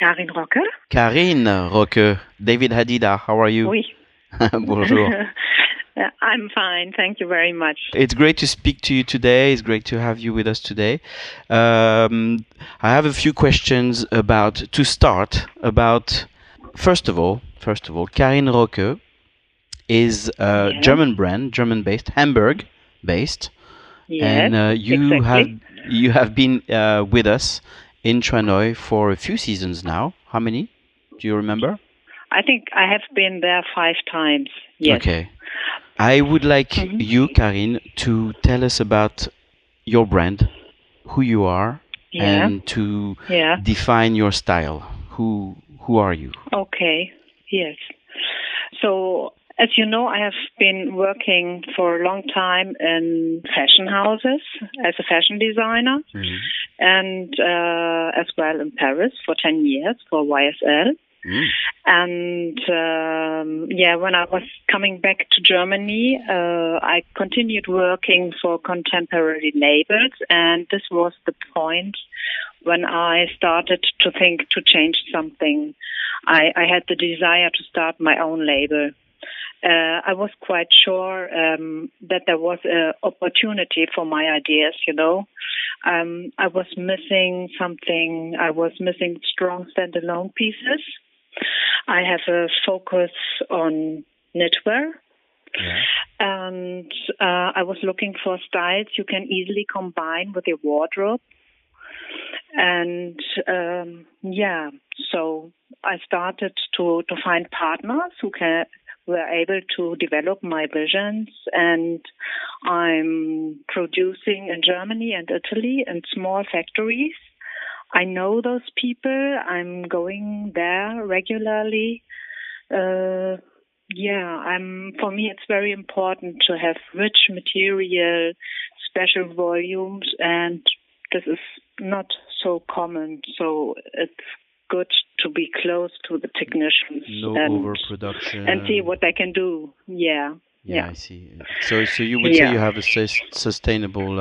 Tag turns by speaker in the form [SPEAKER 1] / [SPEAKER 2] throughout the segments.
[SPEAKER 1] Karin Rocke?
[SPEAKER 2] Karin Rocke, David Hadida, how are you?
[SPEAKER 1] Oui.
[SPEAKER 2] Bonjour.
[SPEAKER 1] I'm fine, thank you very much.
[SPEAKER 2] It's great to speak to you today. It's great to have you with us today. I have a few questions to start about. First of all, Karin Rocke is a
[SPEAKER 1] Yes.
[SPEAKER 2] German brand, German-based, Hamburg-based,
[SPEAKER 1] Yes,
[SPEAKER 2] and you
[SPEAKER 1] exactly.
[SPEAKER 2] have been with us in TRANOI for a few seasons now. How many? Do you remember?
[SPEAKER 1] I think I have been there 5 times. Yes.
[SPEAKER 2] Okay. I would like you, Karin, to tell us about your brand, who you are,
[SPEAKER 1] Yeah.
[SPEAKER 2] and to
[SPEAKER 1] Yeah.
[SPEAKER 2] define your style. Who are you?
[SPEAKER 1] Okay. Yes. So, as you know, I have been working for a long time in fashion houses as a fashion designer, and as well in Paris for 10 years for YSL. And when I was coming back to Germany, I continued working for contemporary labels, and this was the point when I started to think to change something. I had the desire to start my own label. I was quite sure that there was an opportunity for my ideas, you know. I was missing something. I was missing strong standalone pieces. I have a focus on knitwear.
[SPEAKER 2] Yeah.
[SPEAKER 1] And I was looking for styles you can easily combine with your wardrobe. And so I started to find partners who were able to develop my visions, and I'm producing in Germany and Italy in small factories. I know those people. I'm going there regularly. For me, it's very important to have rich material, special volumes, and this is not so common. So it's good to be close to the technicians
[SPEAKER 2] overproduction
[SPEAKER 1] and see what they can do. Yeah.
[SPEAKER 2] I see. So you would say you have a sustainable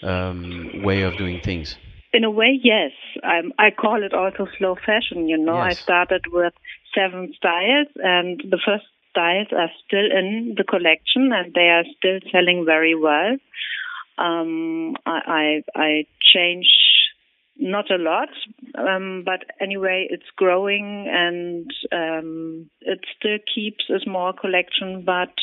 [SPEAKER 2] way of doing things.
[SPEAKER 1] In a way, yes. I call it also slow fashion. You know,
[SPEAKER 2] Yes.
[SPEAKER 1] I started with 7 styles, and the first styles are still in the collection, and they are still selling very well. I change not a lot, but anyway, it's growing, and it still keeps a small collection. But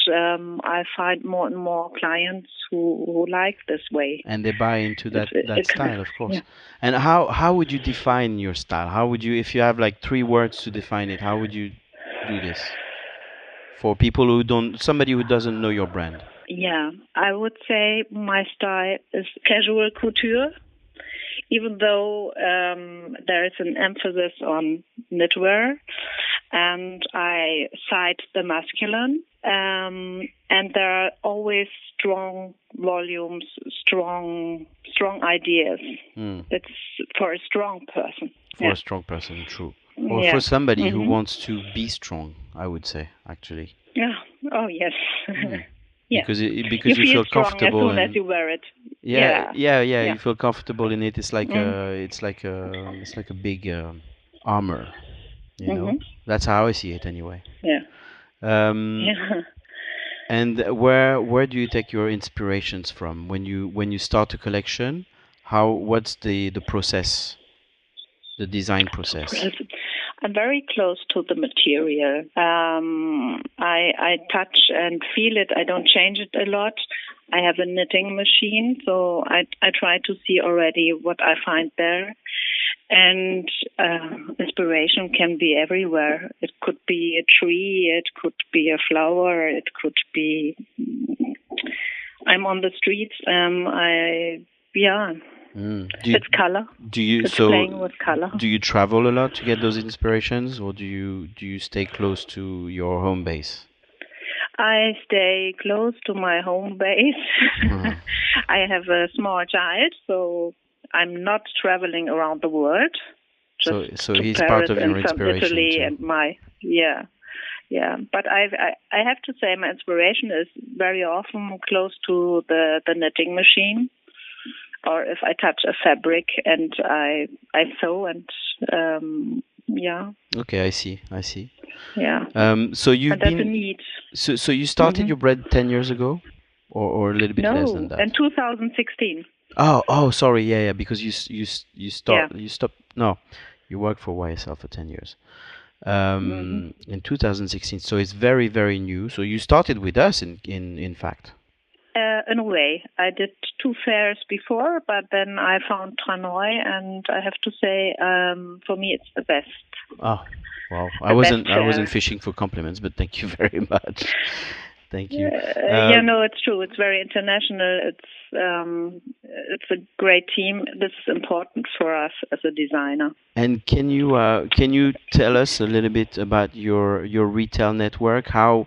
[SPEAKER 1] I find more and more clients who like this way,
[SPEAKER 2] and they buy into that style, of course.
[SPEAKER 1] Yeah.
[SPEAKER 2] And how would you define your style? How would you, if you have like 3 words to define it, how would you do this for people somebody who doesn't know your brand?
[SPEAKER 1] Yeah, I would say my style is casual couture, even though there is an emphasis on knitwear, and I cite the masculine, and there are always strong volumes, strong ideas. It's for a strong person.
[SPEAKER 2] For a strong person, true. Or
[SPEAKER 1] Yeah.
[SPEAKER 2] for somebody who wants to be strong, I would say, actually.
[SPEAKER 1] Yeah. Oh, yes. Yeah.
[SPEAKER 2] Because
[SPEAKER 1] you
[SPEAKER 2] feel
[SPEAKER 1] strong
[SPEAKER 2] comfortable
[SPEAKER 1] as soon as you wear it.
[SPEAKER 2] Yeah. You feel comfortable in it. It's like it's like a big armor, you know. That's how I see it anyway.
[SPEAKER 1] Yeah.
[SPEAKER 2] Yeah. And where do you take your inspirations from when you start a collection? What's the process, the design process?
[SPEAKER 1] I'm very close to the material. I touch and feel it. I don't change it a lot. I have a knitting machine, so I try to see already what I find there. And inspiration can be everywhere. It could be a tree, it could be a flower, it could be. I'm on the streets. It's color. It's playing with color.
[SPEAKER 2] Do you travel a lot to get those inspirations, or do you stay close to your home base?
[SPEAKER 1] I stay close to my home base. I have a small child, so I'm not traveling around the world.
[SPEAKER 2] Just so he's
[SPEAKER 1] Paris
[SPEAKER 2] part of your
[SPEAKER 1] and
[SPEAKER 2] inspiration
[SPEAKER 1] Italy
[SPEAKER 2] too.
[SPEAKER 1] And yeah. But I have to say my inspiration is very often close to the knitting machine. or if I touch a fabric and I sew and yeah.
[SPEAKER 2] Okay, I see.
[SPEAKER 1] Yeah.
[SPEAKER 2] So you've
[SPEAKER 1] and that's a
[SPEAKER 2] been
[SPEAKER 1] need.
[SPEAKER 2] so you started your brand 10 years ago, or a little bit less than
[SPEAKER 1] No,
[SPEAKER 2] that?
[SPEAKER 1] in 2016.
[SPEAKER 2] Oh, sorry. Yeah, because you
[SPEAKER 1] Yeah.
[SPEAKER 2] stopped. No, you worked for YSL for 10 years. In 2016. So it's very, very new. So you started with us in fact.
[SPEAKER 1] In a way, I did 2 fairs before, but then I found TRANOI, and I have to say, for me, it's the best.
[SPEAKER 2] Oh, well,
[SPEAKER 1] The best
[SPEAKER 2] I wasn't
[SPEAKER 1] fair.
[SPEAKER 2] fishing for compliments, but thank you very much. Thank you.
[SPEAKER 1] Yeah, no, it's true. It's very international. It's a great team. This is important for us as a designer.
[SPEAKER 2] And can you tell us a little bit about your retail network? How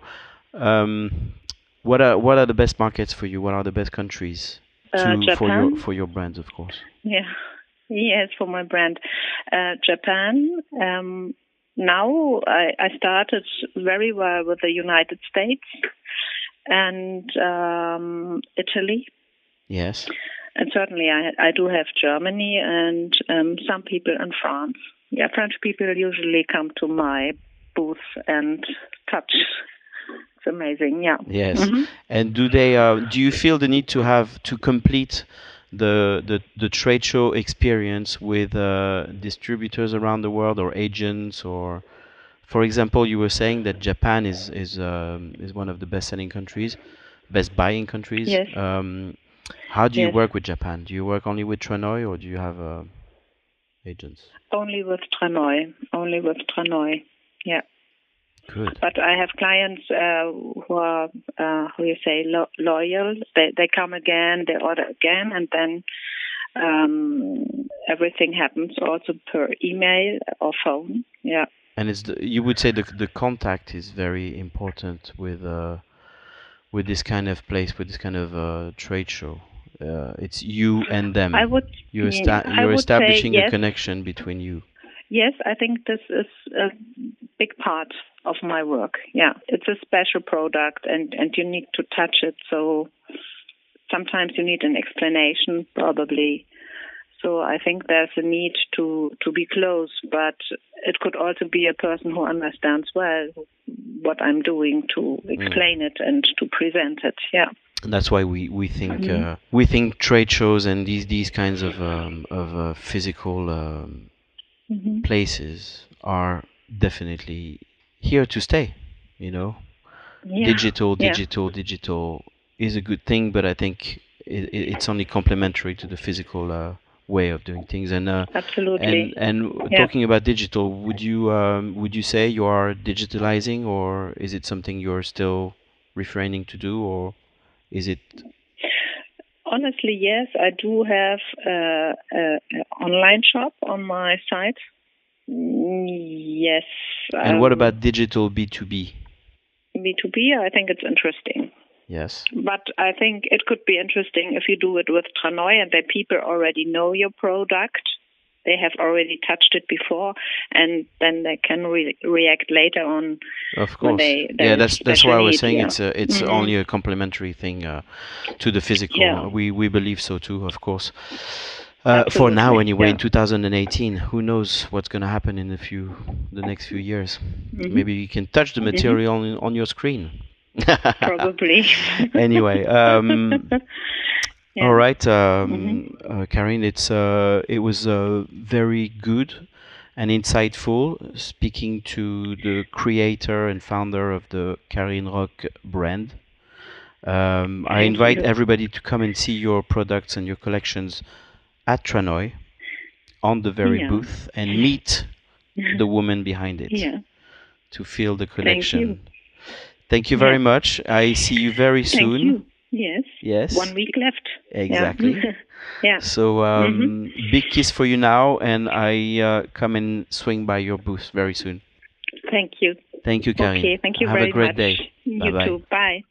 [SPEAKER 2] what are the best markets for you? What are the best countries
[SPEAKER 1] Japan.
[SPEAKER 2] for your brands, of course?
[SPEAKER 1] Yeah. Yes, for my brand. Japan. Now I started very well with the United States and Italy.
[SPEAKER 2] Yes.
[SPEAKER 1] And certainly I do have Germany and some people in France. Yeah, French people usually come to my booth and touch. It's amazing, yeah.
[SPEAKER 2] Yes. Mm-hmm. And do you feel the need to complete the trade show experience with distributors around the world or agents, or for example, you were saying that Japan is one of the best-selling countries, best buying countries.
[SPEAKER 1] Yes.
[SPEAKER 2] How do you work with Japan? Do you work only with TRANOI, or do you have agents?
[SPEAKER 1] Only with TRANOI. Yeah.
[SPEAKER 2] Good.
[SPEAKER 1] But I have clients who are, loyal. They come again, they order again, and then everything happens also per email or phone. Yeah.
[SPEAKER 2] And you would say the contact is very important with this kind of place, with this kind of trade show. It's you and them. You're establishing a connection between you.
[SPEAKER 1] Yes, I think this is a big part of my work. Yeah, it's a special product, and you need to touch it. So sometimes you need an explanation, probably. So I think there's a need to be close, but it could also be a person who understands well what I'm doing to explain it and to present it. Yeah.
[SPEAKER 2] And that's why we think trade shows and these kinds of physical places are definitely here to stay. You know, digital is a good thing, but I think it's only complementary to the physical way of doing things. And
[SPEAKER 1] absolutely.
[SPEAKER 2] And talking about digital, would you say you are digitalizing, or is it something you're still refraining to do, or is it?
[SPEAKER 1] Honestly, yes, I do have an online shop on my site. Yes.
[SPEAKER 2] And what about digital B2B?
[SPEAKER 1] B2B, I think it's interesting.
[SPEAKER 2] Yes.
[SPEAKER 1] But I think it could be interesting if you do it with TRANOI and that people already know your product. They have already touched it before, and then they can react later on.
[SPEAKER 2] Of course. That's why I was saying it's only a complementary thing to the physical. Yeah. We believe so too, of course. For now, anyway, in 2018, who knows what's going to happen in the next few years? Maybe you can touch the material on your screen.
[SPEAKER 1] Probably.
[SPEAKER 2] Anyway, all right, Karin, it was very good and insightful speaking to the creator and founder of the Karin Rocke brand. I invite everybody to come and see your products and your collections at TRANOI on the very booth and meet the woman behind it to feel the collection. Thank you very much. I see you very soon.
[SPEAKER 1] Thank you. Yes.
[SPEAKER 2] Yes.
[SPEAKER 1] 1 week left.
[SPEAKER 2] Exactly.
[SPEAKER 1] Yeah.
[SPEAKER 2] So big kiss for you now, and I come and swing by your booth very soon.
[SPEAKER 1] Thank you.
[SPEAKER 2] Thank you, Karin.
[SPEAKER 1] Okay. Thank you
[SPEAKER 2] very much.
[SPEAKER 1] Have a great
[SPEAKER 2] day.
[SPEAKER 1] You too. Bye.